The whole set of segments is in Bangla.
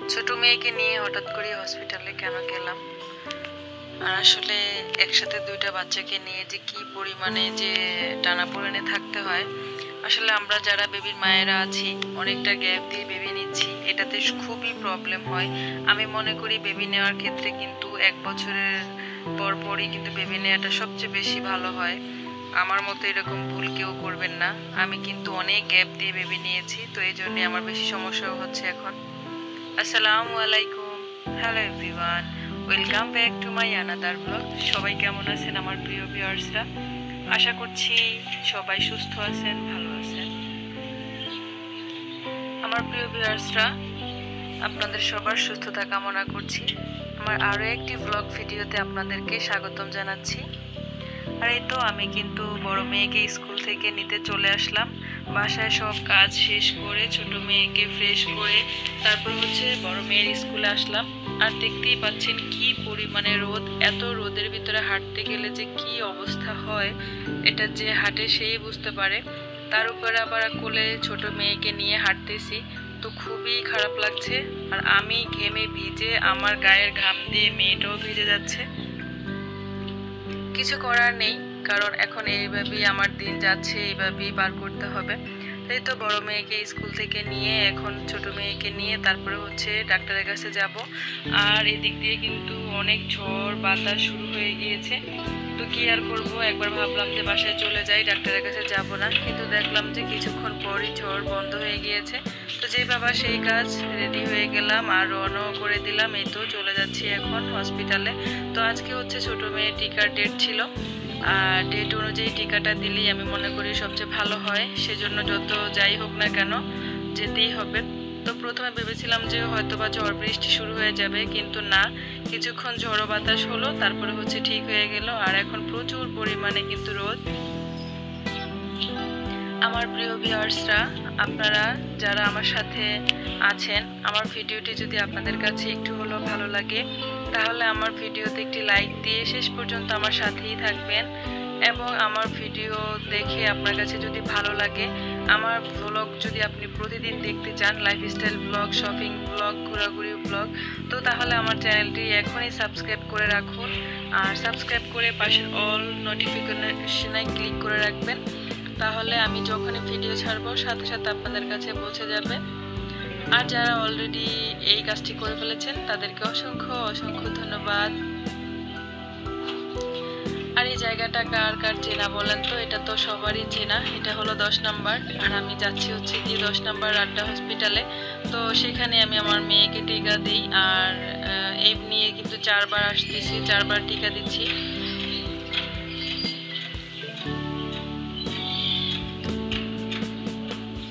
ছোট মেয়েকে নিয়ে হঠাৎ করে হসপিটালে কেন গেলাম, আর আসলে একসাথে দুইটা বাচ্চাকে নিয়ে যে কি পরিমাণে যে টানাপোড়েনে থাকতে হয়। আসলে আমরা যারা বেবির মায়েরা আছি অনেকটা গ্যাপ দিয়ে বেবি নিচ্ছি, এটাতে খুবই প্রবলেম হয়। আমি মনে করি বেবি নেওয়ার ক্ষেত্রে কিন্তু 1 বছরের পরই কিন্তু বেবি নেওয়াটা সবচেয়ে বেশি ভালো হয়। আমার মতো এরকম ভুল কেউ করবেন না। আমি কিন্তু অনেক গ্যাপ দিয়ে বেবি নিয়েছি, তো এই জন্যে আমার বেশি সমস্যাও হচ্ছে এখন। আসসালামু আলাইকুম, hello everyone, welcome back to my another blog. সবাই কেমন আছেন আমার প্রিয় ভিউয়ার্সরা? আশা করছি সবাই সুস্থ আছেন, ভালো আছেন। আমার প্রিয় ভিউয়ার্সরা, আপনাদের সবার সুস্থতা কামনা করছি। আমার আরও একটি ব্লগ ভিডিওতে আপনাদেরকে স্বাগতম জানাচ্ছি। আর এই তো আমি কিন্তু বড় মেয়েকে স্কুল থেকে নিতে চলে আসলাম। বাসায় সব কাজ শেষ করে ছোট মেয়েকে ফ্রেশ করে তারপর বড় মেয়ের স্কুলে আসলাম। আর দেখতেই পাচ্ছেন কি পরিমাণে রোদ। এত রোদের ভিতরে হাঁটতে গেলে যে কি অবস্থা হয় এটা যে হাঁটে সেই বুঝতে পারে। তার উপরে আবার কোলে ছোট মেয়েকে নিয়ে হাঁটতেছি, তো খুবই খারাপ লাগছে। আর আমি ঘেমে ভিজে, আমার গায়ের ঘাম দিয়ে মেয়েটাও ভিজে যাচ্ছে। কিছু করার নেই, কারণ এখন এইভাবেই আমার দিন যাচ্ছে, এইভাবেই পার করতে হবে। তাই তো বড় মেয়েকে স্কুল থেকে নিয়ে এখন ছোট মেয়েকে নিয়ে তারপরে ডাক্তারের কাছে যাব। আর এদিক দিয়ে কিন্তু অনেক ঝড় বাতাস শুরু হয়ে গিয়েছে। তো কি আর করব, একবার ভাবলাম যে বাসায় চলে যাই, ডাক্তারের কাছে যাব না, কিন্তু দেখলাম যে কিছুক্ষণ পরই ঝড় বন্ধ হয়ে গিয়েছে। তো যেই বাবা সেই কাজ, রেডি হয়ে গেলাম আর রওনা করে দিলাম। এই তো চলে যাচ্ছি এখন হসপিটালে। তো আজকে ছোট মেয়ের টিকার ডেট ছিল, আর ডেট অনুযায়ী টিকাটা দিলেই আমি মনে করি সবচেয়ে ভালো হয়। সেজন্য যত যাই হোক না কেন যেতেই হবে। তো প্রথমে ভেবেছিলাম যে হয়তোবা ঝড় বৃষ্টি শুরু হয়ে যাবে, কিন্তু না, কিছুক্ষণ ঝড়ো বাতাস হলো, তারপরে ঠিক হয়ে গেল। আর এখন প্রচুর পরিমাণে কিন্তু রোদ। আমার প্রিয় ভিউয়ার্সরা, আপনারা যারা আমার সাথে আছেন, আমার ভিডিওটি যদি আপনাদের কাছে একটু হলেও ভালো লাগে তাহলে আমার ভিডিওতে একটি লাইক দিয়ে শেষ পর্যন্ত আমার সাথেই থাকবেন। এবং আমার ভিডিও দেখে আপনার কাছে যদি ভালো লাগে, আমার ব্লগ যদি আপনি প্রতিদিন দেখতে চান, লাইফস্টাইল ব্লগ, শপিং ব্লগ, ঘোরাঘুরি ব্লগ, তো তাহলে আমার চ্যানেলটি এখনই সাবস্ক্রাইব করে রাখুন। আর সাবস্ক্রাইব করে পাশের অল নোটিফিকেশনে ক্লিক করে রাখবেন, তাহলে আমি যখনই ভিডিও ছাড়বো সাথে সাথে আপনাদের কাছে পৌঁছে যাবে। আর যারা অলরেডি এই কাজটি করে ফেলেছেন তাদেরকে অসংখ্য অসংখ্য ধন্যবাদ। আর এই জায়গাটা কার কার চেনা বলেন তো? এটা তো সবারই চেনা। এটা হলো 10 নম্বর, আর আমি যাচ্ছি গিয়ে 10 নম্বর আড্ডা হসপিটালে। তো সেখানে আমি আমার মেয়েকে টিকা দিই। আর এই নিয়ে কিন্তু 4 বার আসতেছি, 4 বার টিকা দিচ্ছি।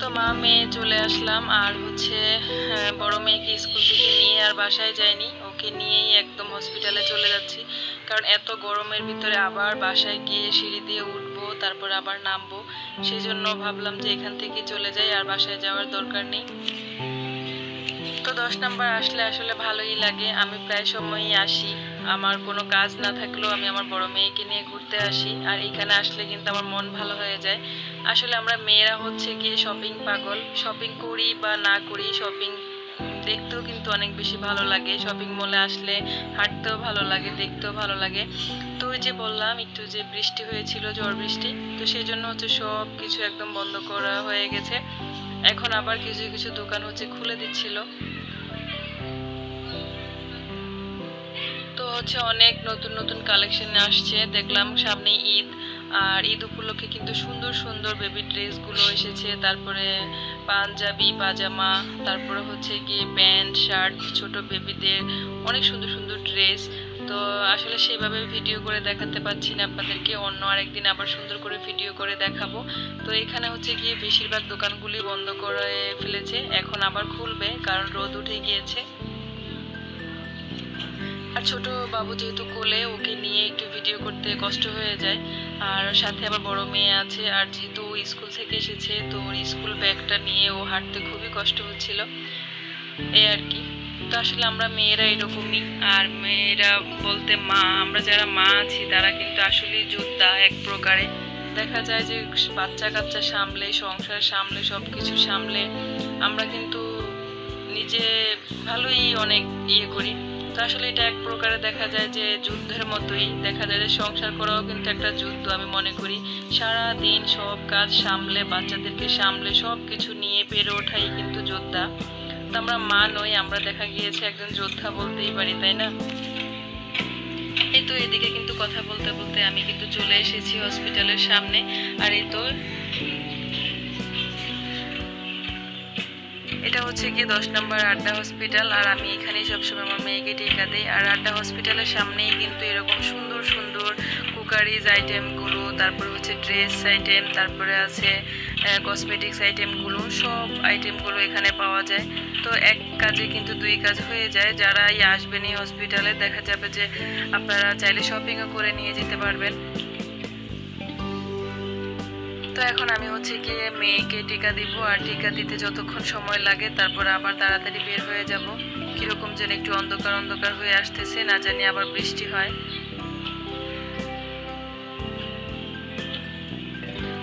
তো মা মেয়ে চলে আসলাম। আর বড় মেয়েকে স্কুল থেকে নিয়ে আর বাসায় যাইনি, ওকে নিয়েই একদম হসপিটালে চলে যাচ্ছি। কারণ এত গরমের ভিতরে আবার বাসায় গিয়ে সিঁড়ি দিয়ে উঠবো, তারপর আবার নামবো, সেই জন্য ভাবলাম যে এখান থেকে চলে যাই, আর বাসায় যাওয়ার দরকার নেই। তো 10 নম্বর আসলে আসলে ভালোই লাগে। আমি প্রায় সময়ই আসি, আমার কোনো কাজ না থাকলেও আমি আমার বড় মেয়েকে নিয়ে ঘুরতে আসি। আর এখানে আসলে কিন্তু আমার মন ভালো হয়ে যায়। আসলে আমরা মেয়েরা গিয়ে শপিং পাগল। শপিং করি বা না করি, শপিং দেখতেও কিন্তু অনেক বেশি ভালো লাগে। শপিং মলে আসলে হাঁটতেও ভালো লাগে, দেখতেও ভালো লাগে। তো ওই যে বললাম একটু যে বৃষ্টি হয়েছিল, ঝড় বৃষ্টি, তো সেই জন্য সব কিছু একদম বন্ধ করা হয়ে গেছে। এখন আবার কিছু কিছু দোকান খুলে দিচ্ছিল। তো অনেক নতুন নতুন কালেকশন আসছে, দেখলাম সামনে ঈদ। আর ঈদ উপলক্ষে কিন্তু সুন্দর সুন্দর বেবি ড্রেসগুলো এসেছে। তারপরে পাঞ্জাবি, পাজামা, তারপরে গিয়ে প্যান্ট, শার্ট, ছোট বেবিদের অনেক সুন্দর সুন্দর ড্রেস। তো আসলে সেভাবে ভিডিও করে দেখাতে পারছি না আপনাদেরকে, অন্য আরেকদিন আবার সুন্দর করে ভিডিও করে দেখাবো। তো এখানে গিয়ে বেশিরভাগ দোকানগুলি বন্ধ করে ফেলেছে, এখন আবার খুলবে কারণ রোদ উঠে গিয়েছে। আর ছোট বাবু যেহেতু কোলে, ওকে নিয়ে একটু ভিডিও করতে কষ্ট হয়ে যায়। আর সাথে আবার বড় মেয়ে আছে, আর যেহেতু স্কুল থেকে এসেছে, তো ওর স্কুল ব্যাগটা নিয়ে ও হাঁটতে খুবই কষ্ট হচ্ছিল, এই আর কি। তো আসলে আমরা মেয়েরা এরকমই। আর মেয়েরা বলতে মা, আমরা যারা মা আছি তারা কিন্তু আসলে যোদ্ধা এক প্রকারে। দেখা যায় যে বাচ্চা কাচ্চা সামলে, সংসার সামলে, সব কিছু সামলে আমরা কিন্তু নিজে ভালোই অনেক করি। তো আসলে এটা এক প্রকারে দেখা যায় যে যুদ্ধের মতোই, দেখা যায় যে সংসার করাও কিন্তু একটা যুদ্ধ আমি মনে করি। সারা দিন সব কাজ সামলে, বাচ্চাদেরকে সামলে, সব কিছু নিয়ে পেরে ওঠাই কিন্তু যোদ্ধা। তো আমরা মা নই, আমরা দেখা গিয়েছে একজন যোদ্ধা বলতেই পারি, তাই না? এই তো এদিকে কিন্তু কথা বলতে বলতে আমি কিন্তু চলে এসেছি হসপিটালের সামনে। আর এই তো এটা হচ্ছে কি 10 নম্বর আড্ডা হসপিটাল। আর আমি এখানেই সবসময় আমার মেয়েকে টিকা দিই। আর আড্ডা হসপিটালের সামনেই কিন্তু এরকম সুন্দর সুন্দর কুকারিজ আইটেমগুলো, তারপরে হচ্ছে ড্রেস আইটেম, তারপরে আছে কসমেটিক্স আইটেমগুলো, সব আইটেমগুলো এখানে পাওয়া যায়। তো এক কাজে কিন্তু দুই কাজ হয়ে যায়। যারা আসবেন এই হসপিটালে, দেখা যাবে যে আপনারা চাইলে শপিংও করে নিয়ে যেতে পারবেন। তো এখন আমি হচ্ছে গিয়ে মেয়েকে টিকা দিব। আর টিকা দিতে যতক্ষণ সময় লাগে তারপর আবার তাড়াতাড়ি বের হয়ে যাব। কিরকম যেন একটু অন্ধকার অন্ধকার হয়ে আসতেছে, না জানি আবার বৃষ্টি হয়।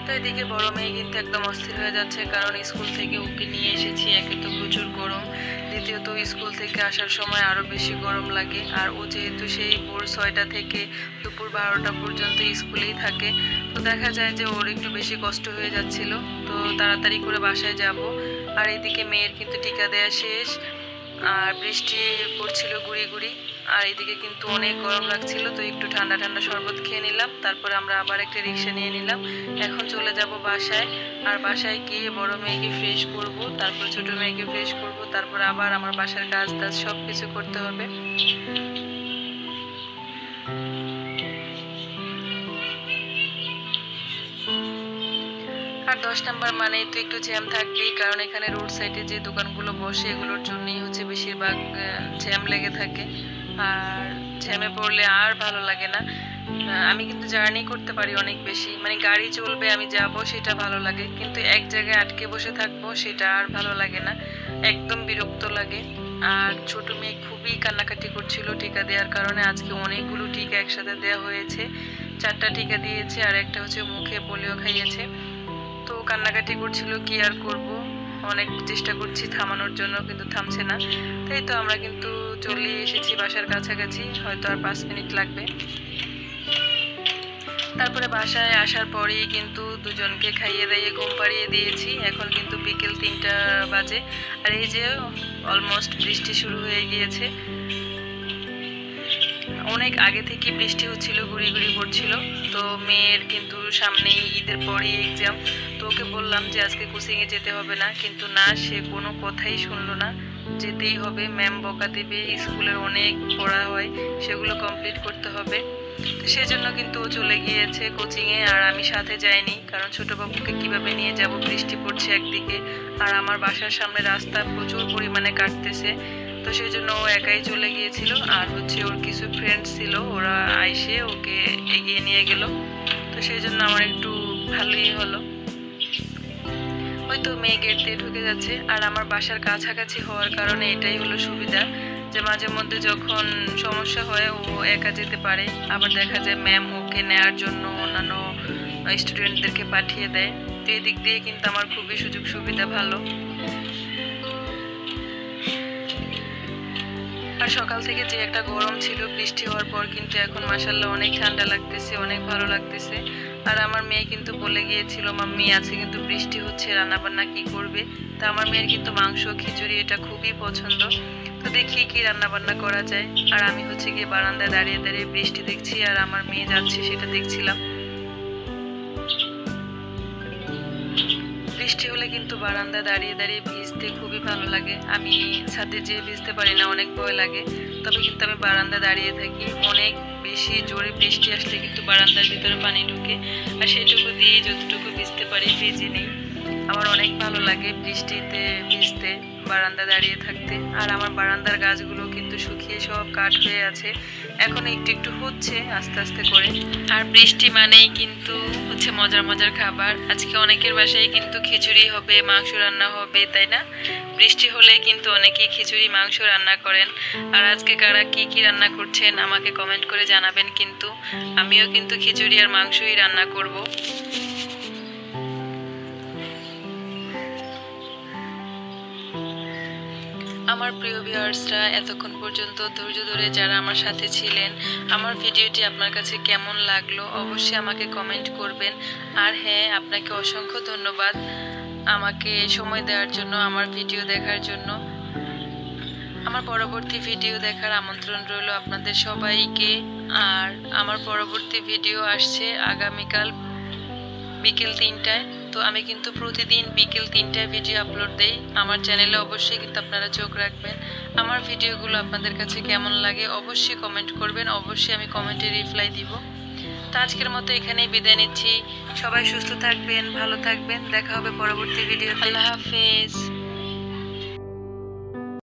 তো এদিকে বড় মেয়ে কিন্তু একদম অস্থির হয়ে যাচ্ছে, কারণ স্কুল থেকে ওকে নিয়ে এসেছি। একে তো প্রচুর গরম, দ্বিতীয়ত স্কুল থেকে আসার সময় আরও বেশি গরম লাগে। আর ও যেহেতু সেই ভোর 6টা থেকে দুপুর 12টা পর্যন্ত স্কুলেই থাকে, তো দেখা যায় যে ওর একটু বেশি কষ্ট হয়ে যাচ্ছিল। তো তাড়াতাড়ি করে বাসায় যাব। আর এদিকে মেয়ের কিন্তু টিকা দেওয়া শেষ, আর বৃষ্টি পড়ছিল গুড়ি গুড়ি। আর এদিকে কিন্তু অনেক গরম লাগছিল, তো একটু ঠান্ডা ঠান্ডা শরবত খেয়ে নিলাম। তারপর আমরা আবার একটা রিক্সা নিয়ে নিলাম। এখন চলে যাব বাসায়। আর বাসায় গিয়ে বড় মেয়েকে ফ্রেশ করব, তারপর ছোট মেয়েকে ফ্রেশ করব, তারপর আবার আমার বাসার কাজ টাজ সব কিছু করতে হবে। আর 10 নম্বর মানেই তো একটু জ্যাম থাকবেই, কারণ এখানে রোড সাইডে যে দোকানগুলো বসে এগুলোর জন্যই হচ্ছে বেশিরভাগ জ্যাম লেগে থাকে। আর জ্যামে পড়লে আর ভালো লাগে না। আমি কিন্তু জার্নি করতে পারি অনেক বেশি, মানে গাড়ি চলবে আমি যাব সেটা ভালো লাগে, কিন্তু এক জায়গায় আটকে বসে থাকবো সেটা আর ভালো লাগে না, একদম বিরক্ত লাগে। আর ছোট মেয়ে খুবই কান্নাকাটি করছিল টিকা দেওয়ার কারণে। আজকে অনেকগুলো টিকা একসাথে দেওয়া হয়েছে, 4টা টিকা দিয়েছে আর একটা হচ্ছে মুখে পোলিও খাইয়েছে। তো কান্নাকাটি করছিল, কি আর করব, অনেক চেষ্টা করছি থামানোর জন্য কিন্তু থামছে না। তাই তো আমরা কিন্তু চলে এসেছি বাসার কাছাকাছি, হয়তো আর 5 মিনিট লাগবে। তারপরে বাসায় আসার পরেই কিন্তু দুজনকে খাইয়ে দাইয়ে ঘুম পাড়িয়ে দিয়েছি। এখন কিন্তু বিকেল 3টা বাজে। আর এই যে অলমোস্ট বৃষ্টি শুরু হয়ে গিয়েছে। অনেক আগে থেকে বৃষ্টি হচ্ছিল, গুড়ি গুড়ি পড়ছিল। তো মেয়ের কিন্তু সামনেই ঈদের পরই এক্সাম। তো ওকে বললাম যে আজকে কোচিংয়ে যেতে হবে না, কিন্তু না, সে কোনো কথাই শুনলো না। যেতেই হবে, ম্যাম বকা দেবে, স্কুলের অনেক পড়া হয় সেগুলো কমপ্লিট করতে হবে। তো সেজন্য কিন্তু ও চলে গিয়েছে কোচিংয়ে, আর আমি সাথে যাইনি, কারণ ছোট বাবুকে কিভাবে নিয়ে যাব, বৃষ্টি পড়ছে একদিকে, আর আমার বাসার সামনে রাস্তা প্রচুর পরিমাণে কাটতেছে। তো সেই জন্য ও একাই চলে গিয়েছিল। আর হচ্ছে ওর কিছু ফ্রেন্ড ছিল, ওরা আইসে ওকে এগিয়ে নিয়ে গেল। তো সেই জন্য আমার একটু ভালোই হলো। ওই তো মেয়ে গেট দিয়ে ঢুকে যাচ্ছে। আর আমার বাসার কাছাকাছি হওয়ার কারণে এটাই হলো সুবিধা, যে মাঝে মধ্যে যখন সমস্যা হয় ও একা যেতে পারে, আবার দেখা যায় ম্যাম ওকে নেওয়ার জন্য অন্যান্য স্টুডেন্টদেরকে পাঠিয়ে দেয়। তো এদিক দিয়ে কিন্তু আমার খুবই সুযোগ সুবিধা ভালো। আর সকাল থেকে যে একটা গরম ছিল, বৃষ্টি হওয়ার পর কিন্তু এখন মাশাআল্লাহ অনেক ঠান্ডা লাগতেছে, অনেক ভালো লাগতেছে। আর আমার মেয়ে কিন্তু বলে গিয়েছিল, মাম্মি আজকে কিন্তু বৃষ্টি হচ্ছে, রান্নাবান্না কি করবে? তা আমার মেয়ের কিন্তু মাংস খিচুড়ি এটা খুবই পছন্দ। তো দেখি কি রান্নাবান্না করা যায়। আর আমি হচ্ছে গিয়ে বারান্দায় দাঁড়িয়ে দাঁড়িয়ে বৃষ্টি দেখছি, আর আমার মেয়ে যাচ্ছে সেটা দেখছিলাম। বৃষ্টি হলে কিন্তু বারান্দা দাঁড়িয়ে দাঁড়িয়ে ভিজতে খুবই ভালো লাগে। আমি ছাদে যেয়ে ভিজতে পারি না, অনেক ভয় লাগে। তবে কিন্তু আমি বারান্দা দাঁড়িয়ে থাকি। অনেক বেশি জোরে বৃষ্টি আসলে কিন্তু বারান্দার ভিতরে পানি ঢুকে, আর সেটুকু দিয়ে যতটুকু ভিজতে পারি ভিজে নেই। আমার অনেক ভালো লাগে বৃষ্টিতে ভিজতে, বারান্দা দাঁড়িয়ে থাকতে। আর আমার বারান্দার গাছগুলো কিন্তু শুকিয়ে সব কাঠ হয়ে আছে, এখন একটু একটু হচ্ছে আস্তে আস্তে করে। আর বৃষ্টি মানেই কিন্তু হচ্ছে মজার মজার খাবার। আজকে অনেকের বাসায় কিন্তু খিচুড়ি হবে, মাংস রান্না হবে, তাই না? বৃষ্টি হলে কিন্তু অনেকেই খিচুড়ি মাংস রান্না করেন। আর আজকে কারা কি কি রান্না করছেন আমাকে কমেন্ট করে জানাবেন। কিন্তু আমিও কিন্তু খিচুড়ি আর মাংসই রান্না করব। আমার প্রিয় ভিউয়ার্সরা, এতক্ষণ পর্যন্ত ধৈর্য ধরে যারা আমার সাথে ছিলেন, আমার ভিডিওটি আপনার কাছে কেমন লাগলো অবশ্যই আমাকে কমেন্ট করবেন। আর হ্যাঁ, আপনাকে অসংখ্য ধন্যবাদ আমাকে সময় দেওয়ার জন্য, আমার ভিডিও দেখার জন্য। আমার পরবর্তী ভিডিও দেখার আমন্ত্রণ রইল আপনাদের সবাইকে। আর আমার পরবর্তী ভিডিও আসছে আগামীকাল বিকেল 3টায়। তো আমি কিন্তু প্রতিদিন বিকেল 3টায় ভিডিও আপলোড দেই আমার চ্যানেলে, অবশ্যই কিন্তু আপনারা চোখ রাখবেন। আমার ভিডিওগুলো আপনাদের কাছে কেমন লাগে অবশ্যই কমেন্ট করবেন, অবশ্যই আমি কমেন্টে রিপ্লাই দিব। তো আজকের মতো এখানেই বিদায় নিচ্ছি। সবাই সুস্থ থাকবেন, ভালো থাকবেন, দেখা হবে পরবর্তী ভিডিওতে। আল্লাহ হাফেজ।